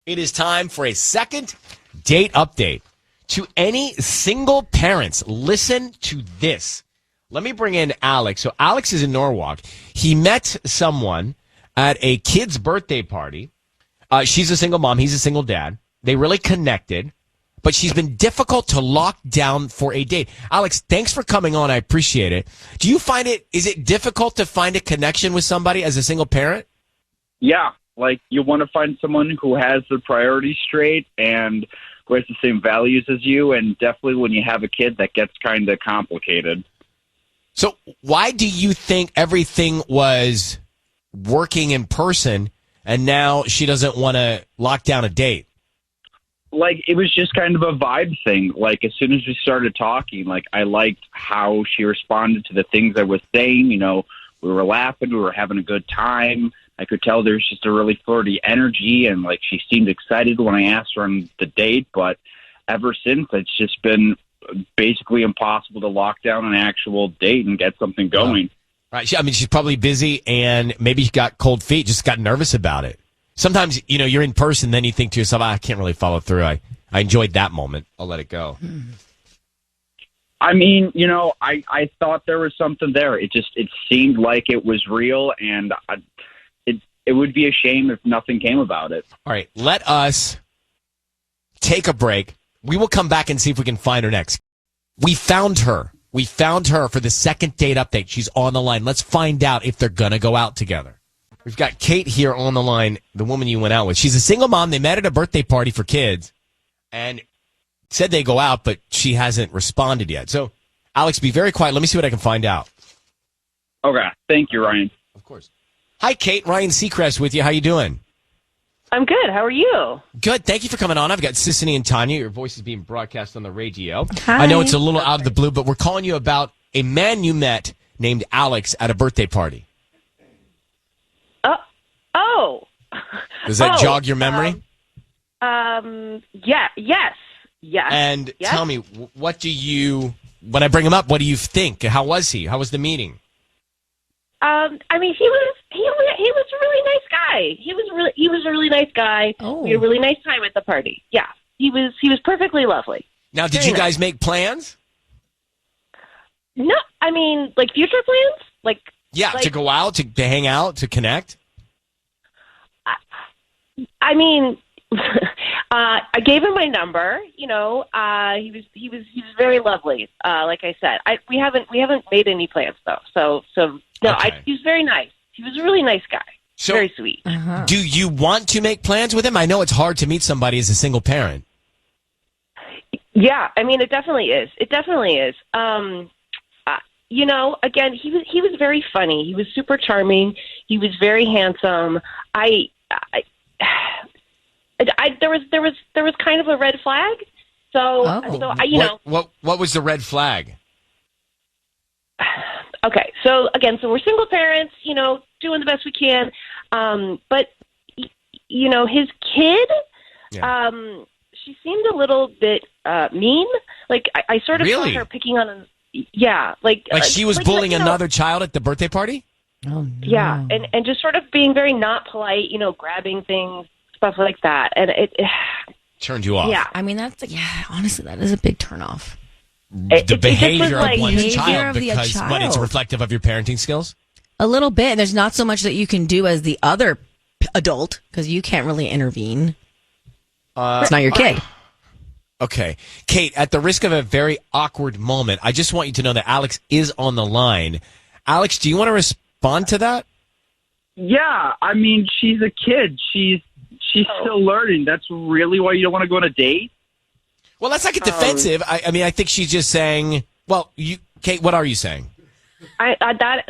It is time for a second date update. To any single parents, listen to this. Let me bring in Alex. So Alex is in Norwalk. He met someone at a kid's birthday party. She's a single mom. He's a single dad. They really connected, but she's been difficult to lock down for a date. Alex, thanks for coming on. I appreciate it. Do you find is it difficult to find a connection with somebody as a single parent? Yeah. Like, you want to find someone who has their priorities straight and who has the same values as you. And definitely when you have a kid, that gets kind of complicated. So why do you think everything was working in person and now she doesn't want to lock down a date? Like, it was just kind of a vibe thing. Like, as soon as we started talking, like, I liked how she responded to the things I was saying. You know, we were laughing, we were having a good time. I could tell there's just a really flirty energy, and like she seemed excited when I asked her on the date. But ever since, it's just been basically impossible to lock down an actual date and get something going. Right. I mean, she's probably busy, and maybe she got cold feet, just got nervous about it. Sometimes, you know, you're in person, then you think to yourself, I can't really follow through. I enjoyed that moment. I'll let it go. I mean, you know, I thought there was something there. It seemed like it was real, and it would be a shame if nothing came about it. All right, let us take a break. We will come back and see if we can find her next. We found her. We found her for the second date update. She's on the line. Let's find out if they're going to go out together. We've got Kate here on the line, the woman you went out with. She's a single mom. They met at a birthday party for kids and said they go out, but she hasn't responded yet. So, Alex, be very quiet. Let me see what I can find out. Okay. Thank you, Ryan. Of course. Hi, Kate. Ryan Seacrest with you. How you doing? I'm good. How are you? Good. Thank you for coming on. I've got Sissany and Tanya. Your voice is being broadcast on the radio. Hi. I know it's a little out of the blue, but we're calling you about a man you met named Alex at a birthday party. Oh. Does that jog your memory? Yeah. Yes. And yes. Tell me, what do you, when I bring him up, what do you think? How was he? How was the meeting? I mean, he was a really nice guy. He was a really nice guy. Oh. We had a really nice time at the party. Yeah. He was perfectly lovely. Now, did Very you guys nice. make plans? No, I mean, like future plans? Like, Yeah, to go out, to hang out, to connect? I mean, I gave him my number. You know, he was very lovely. Like I said, we haven't made any plans though. So no, Okay. he was very nice. He was a really nice guy. So- Very sweet. Do you want to make plans with him? I know it's hard to meet somebody as a single parent. Yeah, I mean, it definitely is. It definitely is. You know, again, he was very funny. He was super charming. He was very handsome. There was kind of a red flag. What was the red flag? Okay, so again, we're single parents, you know, doing the best we can. But you know, his kid, she seemed a little bit mean. Like I sort of Really? saw her picking on him. Yeah, like She was bullying you know, another child at the birthday party? Oh, no. Yeah, and just sort of being very not polite, you know, grabbing things, stuff like that, and it Turned you off. yeah. I mean, honestly, that is a big turnoff. The It just behavior was like of one's behavior child, of the because what, it's child. reflective of your parenting skills? A little bit. There's not so much that you can do as the other adult because you can't really intervene. It's not your kid. Okay. Kate, at the risk of a very awkward moment, I just want you to know that Alex is on the line. Alex, do you want to respond to that? Yeah, I mean, she's a kid. She's still learning. That's really why you don't want to go on a date? Well, that's like a defensive. I mean, I think she's just saying, well, Kate, what are you saying?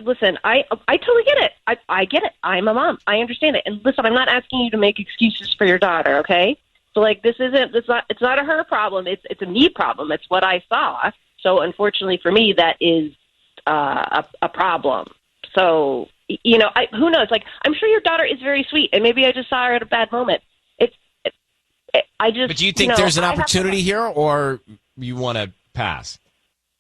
Listen, I totally get it. I get it. I'm a mom. I understand it. And listen, I'm not asking you to make excuses for your daughter, okay? So like, it's not a her problem. It's a me problem. It's what I saw. So unfortunately for me, that is a problem. So, you know, who knows? Like, I'm sure your daughter is very sweet, and maybe I just saw her at a bad moment. But do you think there's an opportunity here, or you want to pass?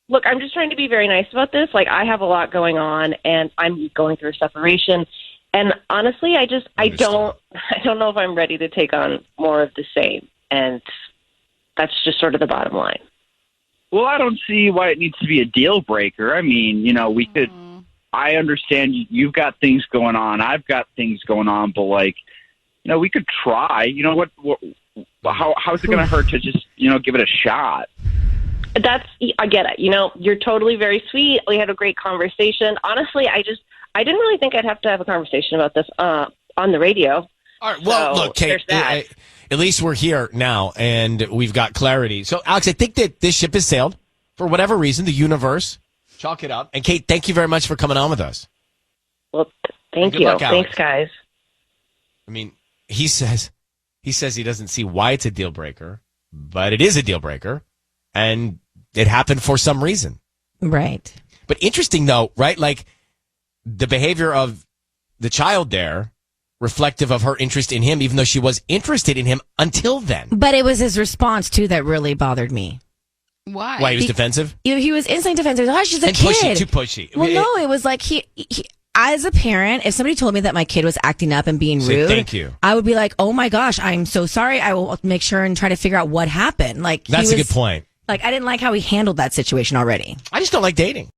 Look, I'm just trying to be very nice about this. Like, I have a lot going on, and I'm going through a separation, And honestly, I don't know if I'm ready to take on more of the same. And that's just sort of the bottom line. Well, I don't see why it needs to be a deal breaker. I mean, we could. I understand you've got things going on. I've got things going on, but we could try. How's it going to hurt to just give it a shot? I get it. You're totally very sweet. We had a great conversation. Honestly, I didn't really think I'd have to have a conversation about this on the radio. All right. Well, So, look, Kate, there's that. at least we're here now and we've got clarity. So, Alex, I think that this ship has sailed for whatever reason, the universe. Chalk it up. And Kate, thank you very much for coming on with us. Well, thank Good you. luck, Alex. Thanks, guys. I mean, he says he doesn't see why it's a deal breaker, but it is a deal breaker, and it happened for some reason. Right. But interesting, though, right? Like, the behavior of the child there, reflective of her interest in him, even though she was interested in him until then. But it was his response, too, that really bothered me. Why? Why, he was defensive? He was instantly defensive. Oh, she's a And kid. pushy, too pushy. Well, no, it was like he as a parent, if somebody told me that my kid was acting up and being Say rude, thank you. I would be like, oh my gosh, I'm so sorry. I will make sure and try to figure out what happened. Like, That's a good point. Like, I didn't like how he handled that situation already. I just don't like dating.